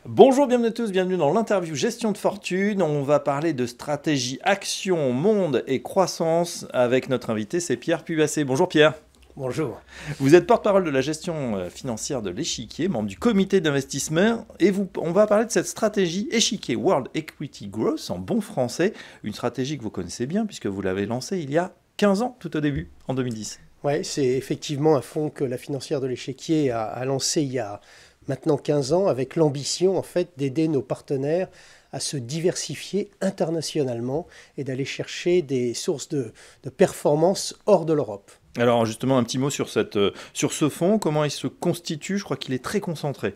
Bonjour, bienvenue à tous, bienvenue dans l'interview Gestion de fortune. On va parler de stratégie, action, monde et croissance avec notre invité, c'est Pierre Puvassé. Bonjour Pierre. Bonjour. Vous êtes porte-parole de la gestion financière de l'Échiquier, membre du comité d'investissement et on va parler de cette stratégie Échiquier World Equity Growth en bon français, une stratégie que vous connaissez bien puisque vous l'avez lancée il y a 15 ans tout au début, en 2010. Oui, c'est effectivement un fonds que la financière de l'Échiquier a lancé il y a maintenant 15 ans avec l'ambition en fait d'aider nos partenaires à se diversifier internationalement et d'aller chercher des sources de performance hors de l'Europe. Alors justement un petit mot sur ce fonds, comment il se constitue, je crois qu'il est très concentré.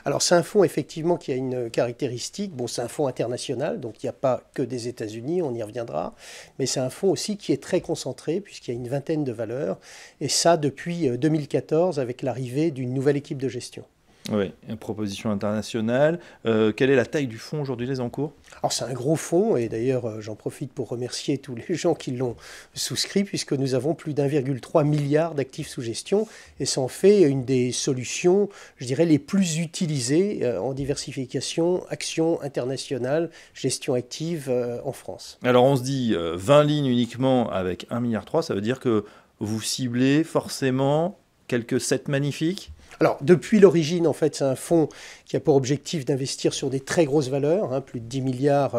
Alors c'est un fonds effectivement qui a une caractéristique, bon c'est un fonds international, donc il n'y a pas que des États-Unis, on y reviendra, mais c'est un fonds aussi qui est très concentré puisqu'il y a une vingtaine de valeurs, et ça depuis 2014 avec l'arrivée d'une nouvelle équipe de gestion. Oui, une proposition internationale. Quelle est la taille du fonds aujourd'hui, les encours? Alors c'est un gros fonds et d'ailleurs j'en profite pour remercier tous les gens qui l'ont souscrit puisque nous avons plus d'1,3 milliard d'actifs sous gestion et ça en fait une des solutions, je dirais, les plus utilisées en diversification, action internationale, gestion active en France. Alors on se dit 20 lignes uniquement avec 1,3 milliard, ça veut dire que vous ciblez forcément quelques 7 magnifiques. Alors, depuis l'origine, en fait, c'est un fonds qui a pour objectif d'investir sur des très grosses valeurs, plus de 10 milliards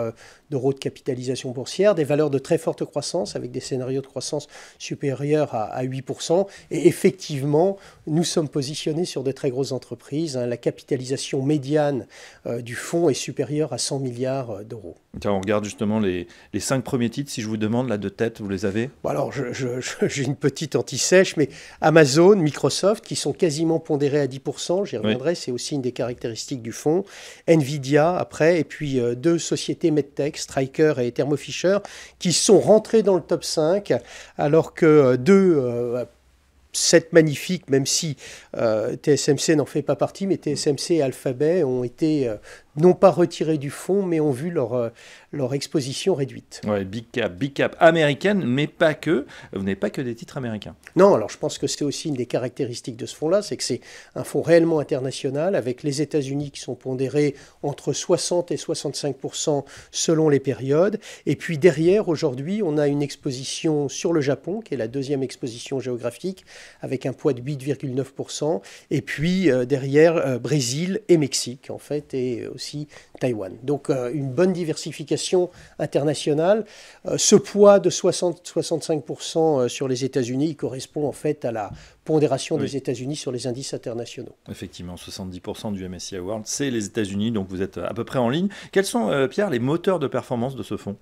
d'euros de capitalisation boursière, des valeurs de très forte croissance, avec des scénarios de croissance supérieurs à 8%. Et effectivement, nous sommes positionnés sur de très grosses entreprises. La capitalisation médiane du fonds est supérieure à 100 milliards d'euros. Tiens, on regarde justement les 5 premiers titres. Si je vous demande, là, de tête, vous les avez? Bon, alors, j'ai une petite anti-sèche, mais Amazon, Microsoft, qui sont quasiment pondérés à 10%, j'y reviendrai, oui. C'est aussi une des caractéristiques du fonds. Nvidia, après, et puis deux sociétés MedTech, Stryker et Thermo Fisher, qui sont rentrés dans le top 5, alors que deux... 7 magnifiques, même si TSMC n'en fait pas partie, mais TSMC et Alphabet ont été non pas retirés du fonds, mais ont vu leur exposition réduite. Ouais, big cap américaine, mais pas que. Vous n'avez pas que des titres américains. Non, alors je pense que c'est aussi une des caractéristiques de ce fonds-là, c'est que c'est un fonds réellement international, avec les États-Unis qui sont pondérés entre 60 et 65% selon les périodes. Et puis derrière, aujourd'hui, on a une exposition sur le Japon, qui est la deuxième exposition géographique, avec un poids de 8,9%. Et puis derrière, Brésil et Mexique, en fait, et aussi Taïwan. Donc une bonne diversification internationale. Ce poids de 60-65% sur les États-Unis correspond en fait à la pondération des États-Unis sur les indices internationaux. Effectivement, 70% du MSCI World, c'est les États-Unis, donc vous êtes à peu près en ligne. Quels sont, Pierre, les moteurs de performance de ce fonds?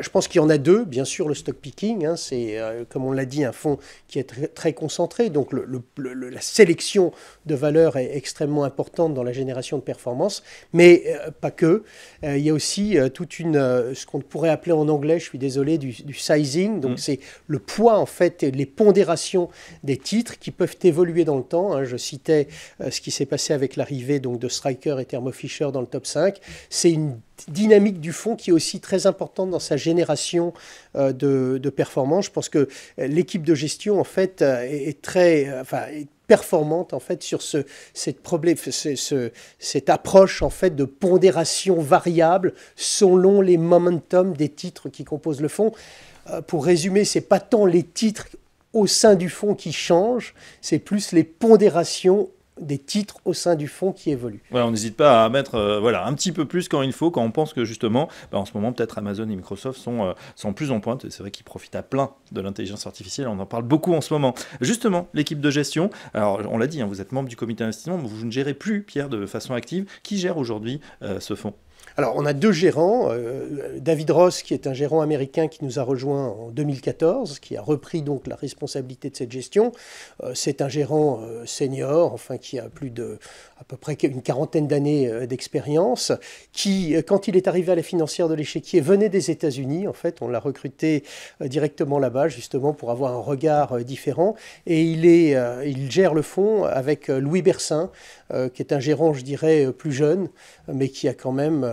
Je pense qu'il y en a deux. Bien sûr, le stock picking, c'est, comme on l'a dit, un fonds qui est très, très concentré. Donc la sélection de valeurs est extrêmement importante dans la génération de performance, mais pas que. Il y a aussi toute ce qu'on pourrait appeler en anglais, je suis désolé, du sizing. Donc c'est le poids, en fait, et les pondérations des titres qui peuvent évoluer dans le temps. Je citais ce qui s'est passé avec l'arrivée de Stryker et Thermo Fisher dans le top 5. C'est une dynamique du fonds qui est aussi très importante dans sa génération de performance. Je pense que l'équipe de gestion, en fait, est très... est performante en fait sur cette approche en fait de pondération variable selon les momentum des titres qui composent le fonds. Pour résumer, c'est pas tant les titres au sein du fonds qui changent, c'est plus les pondérations des titres au sein du fonds qui évoluent. Ouais, on n'hésite pas à mettre un petit peu plus quand il faut, quand on pense que justement, en ce moment, peut-être Amazon et Microsoft sont plus en pointe. C'est vrai qu'ils profitent à plein de l'intelligence artificielle. On en parle beaucoup en ce moment. Justement, l'équipe de gestion, alors on l'a dit, vous êtes membre du comité d'investissement, mais vous ne gérez plus, Pierre, de façon active. Qui gère aujourd'hui ce fonds ? Alors, on a deux gérants. David Ross, qui est un gérant américain qui nous a rejoint en 2014, qui a repris donc la responsabilité de cette gestion. C'est un gérant senior, enfin qui a à peu près une quarantaine d'années d'expérience, qui, quand il est arrivé à la financière de l'Échiquier, venait des États-Unis. En fait, on l'a recruté directement là-bas, justement, pour avoir un regard différent. Et il gère le fonds avec Louis Bersin, qui est un gérant, je dirais, plus jeune, mais qui a quand même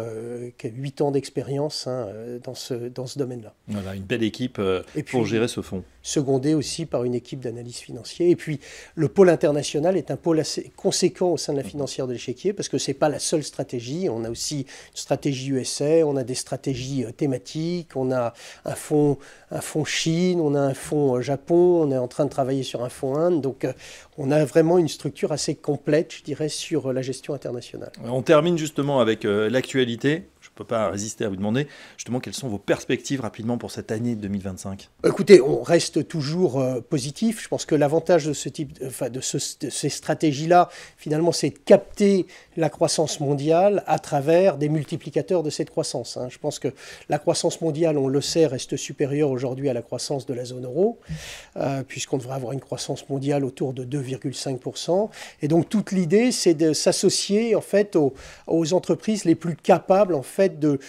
qui a 8 ans d'expérience hein, dans ce domaine-là. Voilà, une belle équipe Et pour puis, gérer ce fonds. Secondé aussi par une équipe d'analyse financière. Et puis, le pôle international est un pôle assez conséquent au sein de la financière de l'échiquier, parce que ce n'est pas la seule stratégie. On a aussi une stratégie USA, on a des stratégies thématiques, on a un fonds Chine, on a un fonds Japon, on est en train de travailler sur un fonds Inde. Donc, on a vraiment une structure assez complète, je dirais, sur la gestion internationale. On termine justement avec l'actualité. Je ne peux pas résister à vous demander justement quelles sont vos perspectives rapidement pour cette année 2025. Écoutez, on reste toujours positif. Je pense que l'avantage de ce type, de ces stratégies-là, finalement, c'est de capter la croissance mondiale à travers des multiplicateurs de cette croissance. Je pense que la croissance mondiale, on le sait, reste supérieure aujourd'hui à la croissance de la zone euro, puisqu'on devrait avoir une croissance mondiale autour de 2,5%. Et donc toute l'idée, c'est de s'associer en fait aux entreprises les plus capables en fait de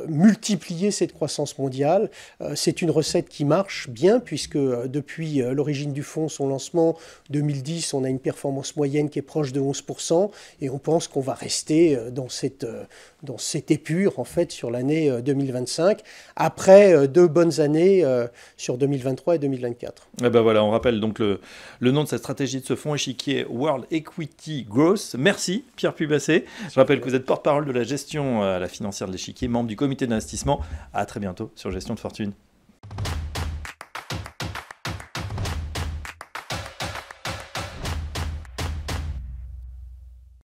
multiplier cette croissance mondiale. C'est une recette qui marche bien, puisque depuis l'origine du fonds, son lancement 2010, on a une performance moyenne qui est proche de 11%, et on pense qu'on va rester dans cette épure en fait sur l'année 2025, après 2 bonnes années sur 2023 et 2024. Et ben voilà, on rappelle donc le nom de cette stratégie de ce fonds échiquier World Equity Growth. Merci Pierre Pubassé. Je rappelle que vous êtes porte-parole de la gestion à la financière de l'échiquier, membre du comité d'investissement. À très bientôt sur Gestion de Fortune.